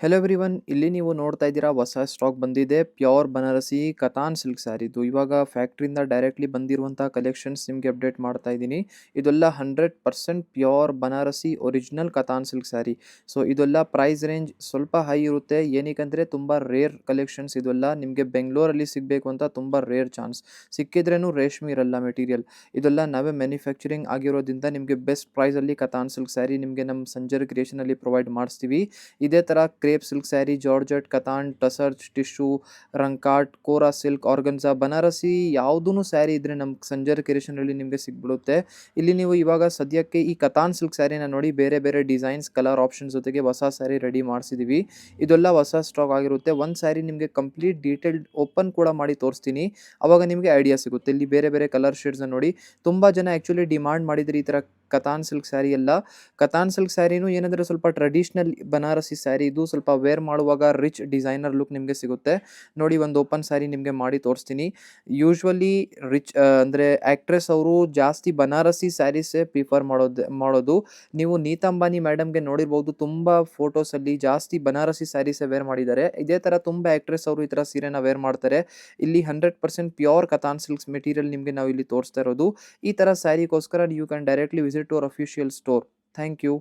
Hello everyone, ಇಲ್ಲಿ ನೀವು ನೋಡ್ತಾ ಇದ್ದೀರಾ ಹೊಸ ಸ್ಟಾಕ್ ಬಂದಿದೆ. ಪ್ಯೂರ್ ಬನಾರಸಿ ಕತಾನ್ ಸಿಲ್ಕ್ ಸ್ಯಾರಿದು ಇವಾಗ ಫ್ಯಾಕ್ಟ್ರಿಯಿಂದ ಡೈರೆಕ್ಟ್ಲಿ ಬಂದಿರುವಂಥ ಕಲೆಕ್ಷನ್ಸ್ ನಿಮಗೆ ಅಪ್ಡೇಟ್ ಮಾಡ್ತಾ ಇದ್ದೀನಿ. ಇದೆಲ್ಲ 100% pure Banarasi original Katan silk sari. So ಇದೆಲ್ಲ ಪ್ರೈಸ್ ರೇಂಜ್ ಸ್ವಲ್ಪ ಹೈ ಇರುತ್ತೆ. ಏನಕ್ಕಂದರೆ ತುಂಬ ರೇರ್ ಕಲೆಕ್ಷನ್ಸ್. ಇದೆಲ್ಲ ನಿಮಗೆ ಬೆಂಗಳೂರಲ್ಲಿ ಸಿಗಬೇಕು ಅಂತ ತುಂಬ ರೇರ್ ಚಾನ್ಸ್. ಸಿಕ್ಕಿದ್ರೂ ರೇಷ್ಮೆ ಇರಲ್ಲ ಮೆಟೀರಿಯಲ್. ಇದೆಲ್ಲ ನಾವೇ ಮ್ಯಾನುಫ್ಯಾಕ್ಚರಿಂಗ್ ಆಗಿರೋದ್ರಿಂದ ನಿಮಗೆ ಬೆಸ್ಟ್ ಪ್ರೈಸಲ್ಲಿ ಕತಾನ್ ಸಿಲ್ಕ್ ಸ್ಯಾರಿ ನಿಮಗೆ ನಮ್ಮ ಸಂಜರ್ ಕ್ರಿಯೇಷನಲ್ಲಿ ಪ್ರೊವೈಡ್ ಮಾಡಿಸ್ತೀವಿ. ಇದೇ ಥರ crepe silk sari, georgette, katan, tussar, tissue, ರಂಕಾಟ್, ಕೋರಾ ಸಿಲ್ಕ್, ಆರ್ಗನ್ಸಾ, ಬನಾರಸಿ ಯಾವುದೂ ಸ್ಯಾರಿ ಇದ್ದರೆ ನಮ್ಮ ಸಂಜರ್ ಕ್ರಿಯೇಷನಲ್ಲಿ ನಿಮಗೆ ಸಿಗ್ಬಿಡುತ್ತೆ. ಇಲ್ಲಿ ನೀವು ಇವಾಗ ಸದ್ಯಕ್ಕೆ ಈ ಕತಾನ್ ಸಿಲ್ಕ್ ಸ್ಯಾರಿನ ನೋಡಿ, ಬೇರೆ ಬೇರೆ ಡಿಸೈನ್ಸ್, ಕಲರ್ ಆಪ್ಷನ್ಸ್ ಜೊತೆಗೆ ಹೊಸ ಸ್ಯಾರಿ ರೆಡಿ ಮಾಡಿಸಿದ್ದೀವಿ. ಇದೆಲ್ಲ ಹೊಸ ಸ್ಟಾಕ್ ಆಗಿರುತ್ತೆ. ಒಂದು ಸ್ಯಾರಿ ನಿಮಗೆ ಕಂಪ್ಲೀಟ್ ಡೀಟೇಲ್ಡ್ ಓಪನ್ ಕೂಡ ಮಾಡಿ ತೋರಿಸ್ತೀನಿ. ಆವಾಗ ನಿಮಗೆ ಐಡಿಯಾ ಸಿಗುತ್ತೆ. ಇಲ್ಲಿ ಬೇರೆ ಬೇರೆ ಕಲರ್ ಶೇಡ್ಸ್ನ ನೋಡಿ. ತುಂಬ ಜನ ಆ್ಯಕ್ಚುಲಿ ಡಿಮಾಂಡ್ ಮಾಡಿದ್ರು ಈ ಥರ ಕತಾನ್ ಸಿಲ್ಕ್ ಸ್ಯಾರಿ ಎಲ್ಲ. ಕತಾನ್ ಸಿಲ್ಕ್ ಸ್ಯಾರಿನೂ ಏನಂದರೆ ಸ್ವಲ್ಪ ಟ್ರೆಡಿಷ್ನಲ್ ಬನಾರಸಿ ಸ್ಯಾರಿ. ಇದು ಸ್ವಲ್ಪ ವೇರ್ ಮಾಡುವಾಗ ರಿಚ್ ಡಿಸೈನರ್ ಲುಕ್ ನಿಮಗೆ ಸಿಗುತ್ತೆ. ನೋಡಿ, ಒಂದು ಓಪನ್ ಸ್ಯಾರಿ ನಿಮಗೆ ಮಾಡಿ ತೋರಿಸ್ತೀನಿ. ಯೂಶ್ವಲಿ ರಿಚ್ ಅಂದರೆ ಆ್ಯಕ್ಟ್ರೆಸ್ ಅವರು ಜಾಸ್ತಿ ಬನಾರಸಿ ಸ್ಯಾರೀಸೇ ಪ್ರಿಫರ್ ಮಾಡೋದು. ನೀವು ನೀತಾ ಅಂಬಾನಿ ಮೇಡಮ್ಗೆ ನೋಡಿರ್ಬೋದು, ತುಂಬ ಫೋಟೋಸಲ್ಲಿ ಜಾಸ್ತಿ ಬನಾರಸಿ ಸ್ಯಾರೀಸೇ ವೇರ್ ಮಾಡಿದ್ದಾರೆ. ಇದೇ ಥರ ತುಂಬ ಆ್ಯಕ್ಟ್ರೆಸ್ ಅವರು ಈ ಥರ ಸೀರೆನ ವೇರ್ ಮಾಡ್ತಾರೆ. ಇಲ್ಲಿ 100% ಪ್ಯೂರ್ ಕತಾನ್ ಸಿಲ್ಕ್ಸ್ ಮೆಟೀರಿಯಲ್ ನಿಮಗೆ ನಾವು ಇಲ್ಲಿ ತೋರಿಸ್ತಾ ಇರೋದು. ಈ ಥರ ಸ್ಯಾರಿಗೋಸ್ಕರ you can directly visit to our official store. Thank you.